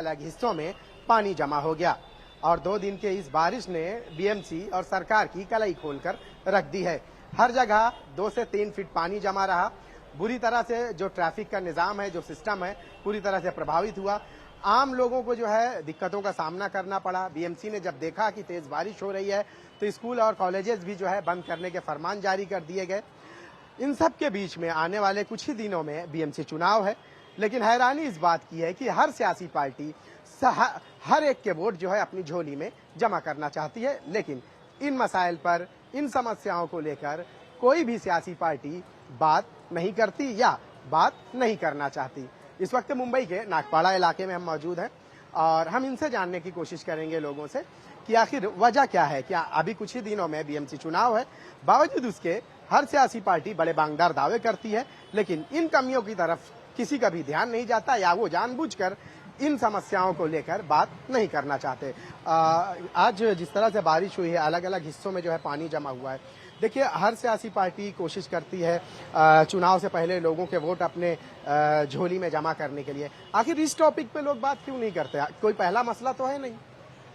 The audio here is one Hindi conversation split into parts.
अलग हिस्सों में पानी जमा हो गया और 2 दिन के इस बारिश ने बीएमसी और सरकार की कलाई खोलकर रख दी है। हर जगह 2 से 3 फीट पानी जमा रहा। बुरी तरह से जो ट्रैफिक का निजाम है, जो सिस्टम है, पूरी तरह से प्रभावित हुआ। आम लोगों को जो है दिक्कतों का सामना करना पड़ा। बीएमसी ने जब देखा कि तेज बारिश हो रही है तो स्कूल और कॉलेजेस भी जो है बंद करने के फरमान जारी कर दिए गए। इन सब के बीच में आने वाले कुछ ही दिनों में बीएमसी चुनाव है, लेकिन हैरानी इस बात की है कि हर सियासी पार्टी हर एक के वोट जो है अपनी झोली में जमा करना चाहती है, लेकिन इन मसाइल पर, इन समस्याओं को लेकर कोई भी सियासी पार्टी बात नहीं करती या बात नहीं करना चाहती। इस वक्त मुंबई के नागपाड़ा इलाके में हम मौजूद हैं और हम इनसे जानने की कोशिश करेंगे लोगों से कि आखिर वजह क्या है। क्या अभी कुछ ही दिनों में बीएमसी चुनाव है, बावजूद उसके हर सियासी पार्टी बड़े बांगदार दावे करती है, लेकिन इन कमियों की तरफ किसी का भी ध्यान नहीं जाता या वो जानबूझकर इन समस्याओं को लेकर बात नहीं करना चाहते। आज जिस तरह से बारिश हुई है, अलग अलग हिस्सों में जो है पानी जमा हुआ है। देखिए, हर सियासी पार्टी कोशिश करती है चुनाव से पहले लोगों के वोट अपने झोली में जमा करने के लिए। आखिर इस टॉपिक पे लोग बात क्यों नहीं करते? कोई पहला मसला तो है नहीं।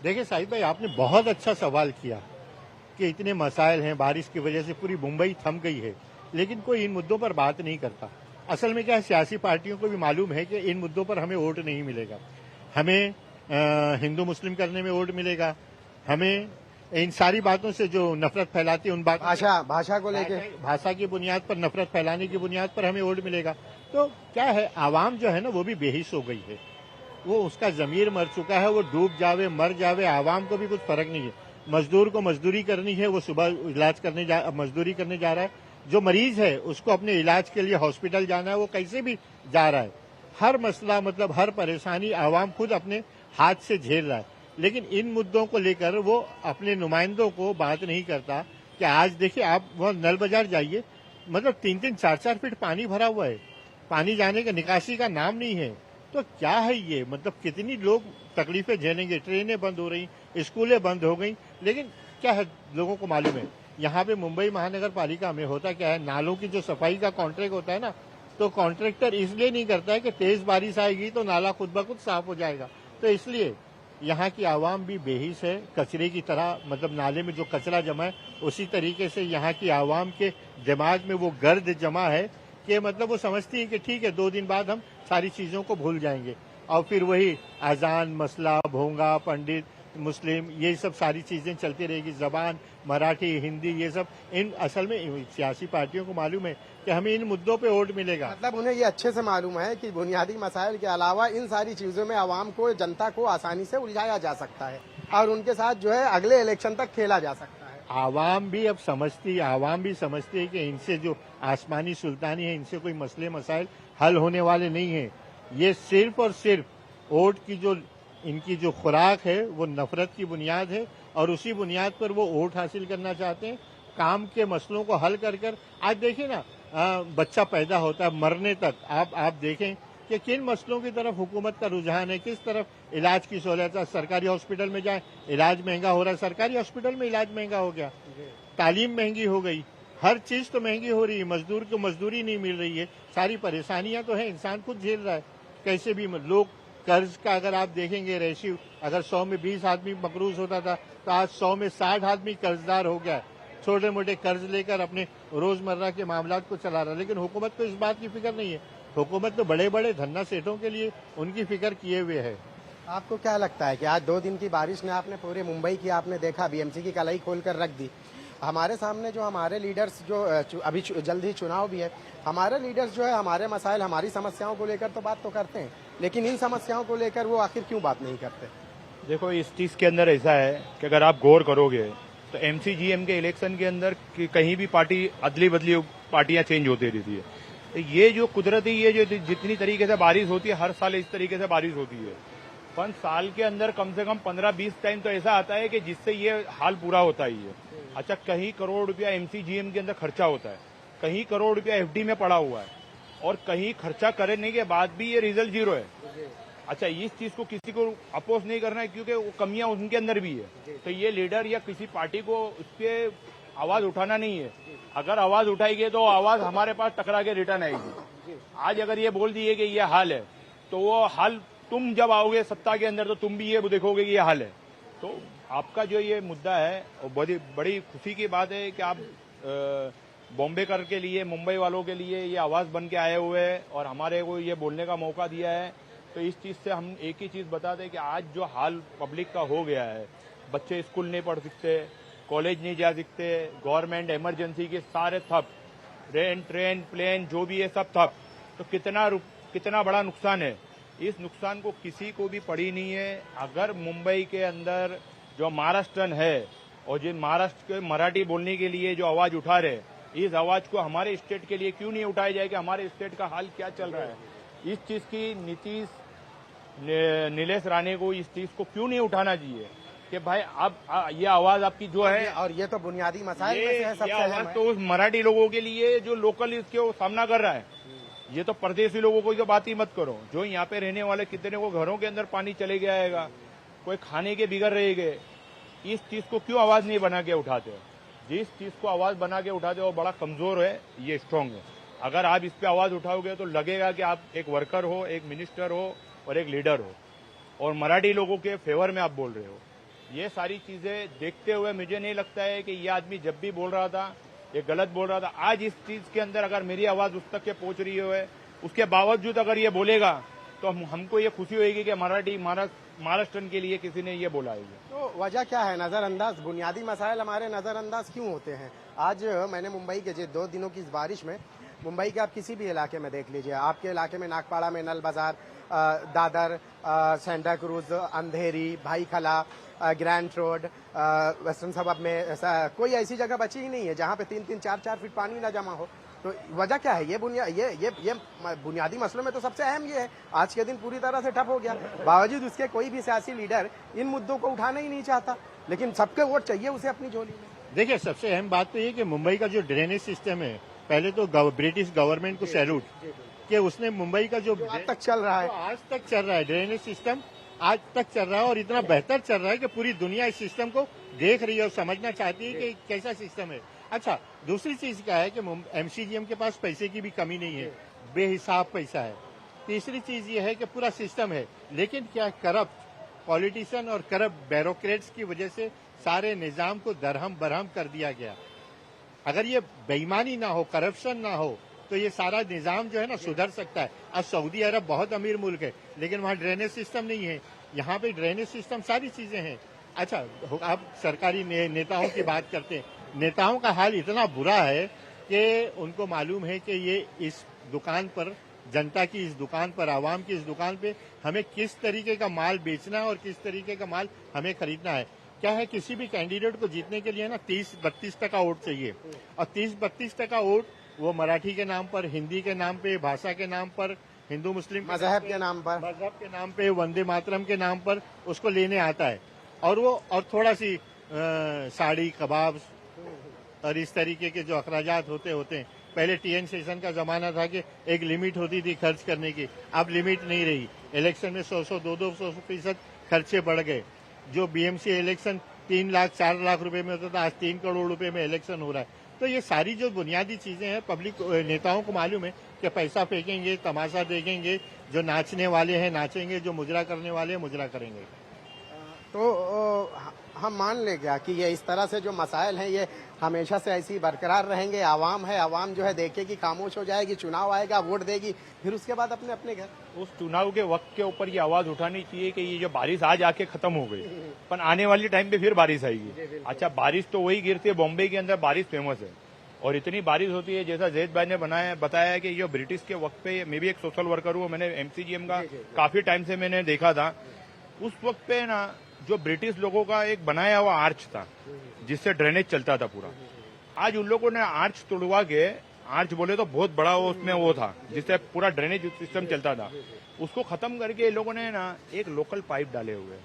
देखिए साहिब भाई, आपने बहुत अच्छा सवाल किया कि इतने मसाइल हैं, बारिश की वजह से पूरी मुंबई थम गई है, लेकिन कोई इन मुद्दों पर बात नहीं करता। असल में क्या है, सियासी पार्टियों को भी मालूम है कि इन मुद्दों पर हमें वोट नहीं मिलेगा। हमें हिंदू मुस्लिम करने में वोट मिलेगा, हमें इन सारी बातों से जो नफरत फैलाती है उन बात भाषा को लेकर, भाषा की बुनियाद पर, नफरत फैलाने की बुनियाद पर हमें वोट मिलेगा। तो क्या है, आवाम जो है ना वो भी बेहिस हो गई है, वो उसका जमीर मर चुका है। वो डूब जावे मर जावे, आवाम को भी कुछ फर्क नहीं है। मजदूर को मजदूरी करनी है, वो सुबह इलाज करने मजदूरी करने जा रहा है। जो मरीज है उसको अपने इलाज के लिए हॉस्पिटल जाना है, वो कैसे भी जा रहा है। हर मसला, मतलब हर परेशानी आवाम खुद अपने हाथ से झेल रहा है, लेकिन इन मुद्दों को लेकर वो अपने नुमाइंदों को बात नहीं करता। कि आज देखिए, आप वहाँ नल बाजार जाइए, मतलब 3-3, 4-4 फीट पानी भरा हुआ है, पानी जाने का, निकासी का नाम नहीं है। तो क्या है ये, मतलब कितनी लोग तकलीफें झेलेंगे। ट्रेनें बंद हो रही, स्कूलें बंद हो गई, लेकिन क्या है, लोगों को मालूम है। यहाँ पे मुंबई महानगर पालिका में होता क्या है, नालों की जो सफाई का कॉन्ट्रैक्ट होता है ना, तो कॉन्ट्रैक्टर इसलिए नहीं करता है कि तेज बारिश आएगी तो नाला खुद ब खुद साफ हो जाएगा। तो इसलिए यहाँ की आवाम भी बेहिस है, कचरे की तरह। मतलब नाले में जो कचरा जमा है, उसी तरीके से यहाँ की आवाम के दिमाग में वो गर्द जमा है कि मतलब वो समझती है कि ठीक है, 2 दिन बाद हम सारी चीजों को भूल जाएंगे और फिर वही अजान मसला, भोंगा, पंडित, मुस्लिम, ये सब सारी चीजें चलती रहेगी। जबान, मराठी, हिंदी, ये सब इन असल में सियासी पार्टियों को मालूम है कि हमें इन मुद्दों पे वोट मिलेगा। मतलब उन्हें ये अच्छे से मालूम है कि बुनियादी मसाइल के अलावा इन सारी चीजों में आवाम को, जनता को आसानी से उलझाया जा सकता है और उनके साथ जो है अगले इलेक्शन तक खेला जा सकता है। आवाम भी अब समझती है, आवाम भी समझती है कि इनसे जो आसमानी सुल्तानी है, इनसे कोई मसले मसाइल हल होने वाले नहीं है। ये सिर्फ और सिर्फ वोट की जो इनकी जो खुराक है वो नफरत की बुनियाद है और उसी बुनियाद पर वो वोट हासिल करना चाहते हैं। काम के मसलों को हल कर कर, आज देखिए ना, बच्चा पैदा होता है मरने तक आप देखें कि किन मसलों की तरफ हुकूमत का रुझान है, किस तरफ इलाज की सहूलत है। सरकारी हॉस्पिटल में जाए, इलाज महंगा हो रहा है, सरकारी हॉस्पिटल में इलाज महंगा हो गया, तालीम महंगी हो गई, हर चीज तो महंगी हो रही है, मजदूर को मजदूरी नहीं मिल रही है। सारी परेशानियां तो है, इंसान खुद झेल रहा है कैसे भी। लोग कर्ज का अगर आप देखेंगे रेशियो, अगर 100 में 20 आदमी मकरूज होता था तो आज 100 में 60 आदमी कर्जदार हो गया है। छोटे मोटे कर्ज लेकर अपने रोजमर्रा के मामलात को चला रहा है, लेकिन हुकूमत को इस बात की फिक्र नहीं है। हुकूमत तो बड़े बड़े धन्ना सेठों के लिए उनकी फिक्र किए हुए है। आपको क्या लगता है कि आज 2 दिन की बारिश ने आपने पूरे मुंबई की, आपने देखा, बीएमसी की कलाई खोलकर रख दी। हमारे सामने जो हमारे लीडर्स, जो अभी जल्द ही चुनाव भी है, हमारे लीडर्स जो है हमारे मसाइल, हमारी समस्याओं को लेकर तो बात तो करते हैं, लेकिन इन समस्याओं को लेकर वो आखिर क्यों बात नहीं करते? देखो, इस चीज के अंदर ऐसा है कि अगर आप गौर करोगे तो एमसीजीएम के इलेक्शन के अंदर कहीं भी पार्टी अदली बदली पार्टियां चेंज होती रहती है। तो ये जो कुदरती, ये जो जितनी तरीके से बारिश होती है, हर साल इस तरीके से बारिश होती है, पर साल के अंदर कम से कम 15-20 टाइम तो ऐसा आता है कि जिससे ये हाल पूरा होता ही है। अच्छा, कहीं करोड़ रुपया एमसीजीएम के अंदर खर्चा होता है, कहीं करोड़ रुपया एफडी में पड़ा हुआ है और कहीं खर्चा करने के बाद भी ये रिजल्ट 0 है। अच्छा, इस चीज को किसी को अपोज नहीं करना है क्योंकि वो कमियां उनके अंदर भी है। तो ये लीडर या किसी पार्टी को उस पर आवाज उठाना नहीं है। अगर आवाज उठाएगी तो आवाज हमारे पास टकरा के रिटर्न आएगी। आज अगर ये बोल दिए कि ये हाल है तो वो हाल तुम जब आओगे सत्ता के अंदर तो तुम भी ये देखोगे कि ये हाल है। तो आपका जो ये मुद्दा है वो बड़ी बड़ी खुशी की बात है कि आप बॉम्बे कर के लिए, मुंबई वालों के लिए ये आवाज बन के आए हुए हैं और हमारे को ये बोलने का मौका दिया है। तो इस चीज से हम एक ही चीज बताते हैं कि आज जो हाल पब्लिक का हो गया है, बच्चे स्कूल नहीं पढ़ सकते, कॉलेज नहीं जा सकते, गवर्नमेंट इमरजेंसी के सारे ठप, ट्रेन प्लेन जो भी है सब ठप, तो कितना बड़ा नुकसान है। इस नुकसान को किसी को भी पड़ी नहीं है। अगर मुंबई के अंदर जो महाराष्ट्रन है और जो महाराष्ट्र के मराठी बोलने के लिए जो आवाज उठा रहे, इस आवाज को हमारे स्टेट के लिए क्यों नहीं उठाया जाए कि हमारे स्टेट का हाल क्या चल रहा है। इस चीज की नीलेश राणे को इस चीज को क्यों नहीं उठाना चाहिए कि भाई अब ये आवाज आपकी जो है, और ये तो बुनियादी मसाइल में से है, सबसे ये अहम आवाज है। तो उस मराठी लोगों के लिए जो लोकल इसके सामना कर रहा है। ये तो परदेशी लोगों को तो बात ही मत करो, जो यहाँ पे रहने वाले कितने को घरों के अंदर पानी चले गया है, कोई खाने के बिगड़ रहे गए। इस चीज को क्यों आवाज नहीं बना के उठाते हो? जिस चीज को आवाज बना के उठाते हो वो बड़ा कमजोर है, ये स्ट्रांग है। अगर आप इस पे आवाज उठाओगे तो लगेगा कि आप एक वर्कर हो, एक मिनिस्टर हो और एक लीडर हो और मराठी लोगों के फेवर में आप बोल रहे हो। ये सारी चीजें देखते हुए मुझे नहीं लगता है कि ये आदमी जब भी बोल रहा था ये गलत बोल रहा था। आज इस चीज के अंदर अगर मेरी आवाज उस तक के पहुंच रही है, उसके बावजूद अगर ये बोलेगा तो हमको ये खुशी होगी कि मराठी महाराष्ट्रन के लिए किसी ने ये बोला है। तो वजह क्या है? नजरअंदाज, बुनियादी मसाइल हमारे नजरअंदाज क्यों होते हैं? आज मैंने मुंबई के 2 दिनों की इस बारिश में, मुंबई के आप किसी भी इलाके में देख लीजिए, आपके इलाके में नागपाड़ा में नल बाजार, दादर, सेंटा क्रूज, अंधेरी, Byculla, grand road, western suburb में कोई ऐसी जगह बची ही नहीं है जहां पे 3-3, 4-4 फीट पानी ना जमा हो। तो वजह क्या है? ये बुनियादी मसलों में तो सबसे अहम ये है। आज के दिन पूरी तरह से ठप हो गया, बावजूद उसके कोई भी सियासी लीडर इन मुद्दों को उठाना ही नहीं चाहता, लेकिन सबके वोट चाहिए उसे अपनी झोली में। देखिए, सबसे अहम बात तो ये कि मुंबई का जो ड्रेनेज सिस्टम है, पहले तो ब्रिटिश गवर्नमेंट को सैल्यूट कि उसने मुंबई का जो आज तक चल रहा है, आज तक चल रहा है ड्रेनेज सिस्टम, आज तक चल रहा है और इतना बेहतर चल रहा है कि पूरी दुनिया इस सिस्टम को देख रही है और समझना चाहती है कि कैसा सिस्टम है। अच्छा, दूसरी चीज क्या है कि एमसीजीएम के पास पैसे की भी कमी नहीं है, बेहिसाब पैसा है। तीसरी चीज ये है कि पूरा सिस्टम है, लेकिन क्या करप्ट पॉलिटिशियन और करप्ट ब्यूरोक्रेट्स की वजह से सारे निजाम को दरहम बरहम कर दिया गया। अगर ये बेईमानी ना हो, करप्शन ना हो, तो ये सारा निजाम जो है ना सुधर सकता है। आज सऊदी अरब बहुत अमीर मुल्क है, लेकिन वहाँ ड्रेनेज सिस्टम नहीं है। यहाँ पे ड्रेनेज सिस्टम, सारी चीजें हैं। अच्छा, आप सरकारी नेताओं की बात करते हैं, नेताओं का हाल इतना बुरा है कि उनको मालूम है कि ये इस दुकान पर, जनता की इस दुकान पर, आवाम की इस दुकान पे हमें किस तरीके का माल बेचना है और किस तरीके का माल हमें खरीदना है। क्या है, किसी भी कैंडिडेट को जीतने के लिए ना 30-32% वोट चाहिए, और 30-32% वोट वो मराठी के नाम पर, हिंदी के नाम पे, भाषा के नाम पर, हिंदू मुस्लिम मजहब के नाम पर, वंदे मातरम के नाम पर उसको लेने आता है। और वो और थोड़ा सी साड़ी, कबाब और इस तरीके के जो अखराजात होते हैं। पहले टीएन सेशन का जमाना था कि एक लिमिट होती थी खर्च करने की, अब लिमिट नहीं रही। इलेक्शन में 100, 200% खर्चे बढ़ गए। जो बीएमसी इलेक्शन 3 लाख 4 लाख रुपए में होता था, आज 3 करोड़ रुपए में इलेक्शन हो रहा है। तो ये सारी जो बुनियादी चीजें हैं, पब्लिक नेताओं को मालूम है कि पैसा फेंकेंगे, तमाशा देखेंगे, जो नाचने वाले हैं नाचेंगे, जो मुजरा करने वाले हैं मुजरा करेंगे। तो हम मान ले गया कि ये इस तरह से जो मसाइल हैं ये हमेशा से ऐसी बरकरार रहेंगे। आवाम है, आवाम जो है देखेगी, खामोश हो जाएगी, चुनाव आएगा, वोट देगी, फिर उसके बाद अपने अपने घर। उस चुनाव के वक्त के ऊपर ये आवाज उठानी चाहिए कि ये जो बारिश आज आके खत्म हो गई, पर आने वाली टाइम पे फिर बारिश आएगी। अच्छा, बारिश तो वही गिरती है, बॉम्बे के अंदर बारिश फेमस है और इतनी बारिश होती है। जैसा जैद भाई ने बताया कि ये ब्रिटिश के वक्त पे, मैं भी एक सोशल वर्कर हूँ, मैंने एमसीजीएम का काफी टाइम से मैंने देखा था। उस वक्त पे ना जो ब्रिटिश लोगों का एक बनाया हुआ आर्च था जिससे ड्रेनेज चलता था पूरा, आज उन लोगों ने आर्च तोड़वा के, आर्च बोले तो बहुत बड़ा उसमें वो था जिससे पूरा ड्रेनेज सिस्टम चलता था, उसको खत्म करके लोगों ने ना एक लोकल पाइप डाले हुए।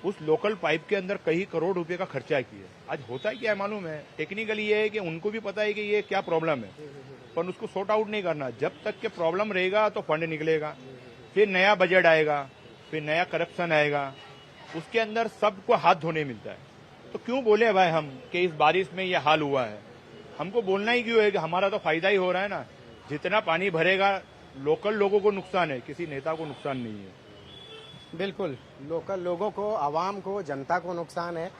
उस लोकल पाइप के अंदर कई करोड़ रुपए का खर्चा किया। आज होता है क्या मालूम है, टेक्निकली ये है कि उनको भी पता है कि ये क्या प्रॉब्लम है, पर उसको सॉर्ट आउट नहीं करना। जब तक के प्रॉब्लम रहेगा तो फंड निकलेगा, फिर नया बजट आएगा, फिर नया करप्शन आएगा, उसके अंदर सबको हाथ धोने मिलता है। तो क्यों बोले भाई हम कि इस बारिश में ये हाल हुआ है? हमको बोलना ही क्यों है कि हमारा तो फायदा ही हो रहा है ना। जितना पानी भरेगा लोकल लोगों को नुकसान है, किसी नेता को नुकसान नहीं है। बिल्कुल, लोकल लोगों को, आवाम को, जनता को नुकसान है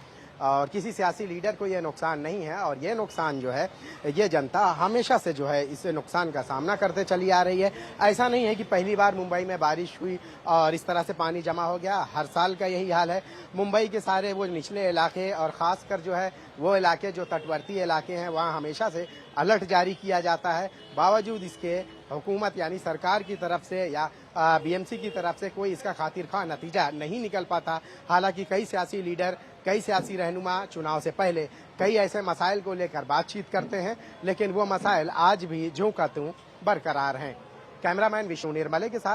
और किसी सियासी लीडर को ये नुकसान नहीं है। और ये नुकसान जो है, ये जनता हमेशा से जो है इस नुकसान का सामना करते चली आ रही है। ऐसा नहीं है कि पहली बार मुंबई में बारिश हुई और इस तरह से पानी जमा हो गया, हर साल का यही हाल है। मुंबई के सारे वो निचले इलाके और ख़ासकर जो है वो इलाके जो तटवर्ती इलाके हैं, वहाँ हमेशा से अलर्ट जारी किया जाता है। बावजूद इसके हुकूमत यानी सरकार की तरफ से या बीएमसी की तरफ से कोई इसका खातिरख्वाह नतीजा नहीं निकल पाता। हालांकि कई सियासी लीडर, कई सियासी रहनुमा चुनाव से पहले कई ऐसे मसाइल को लेकर बातचीत करते हैं, लेकिन वो मसाइल आज भी ज्यों का त्यों बरकरार हैं। कैमरामैन विष्णु निर्मले के साथ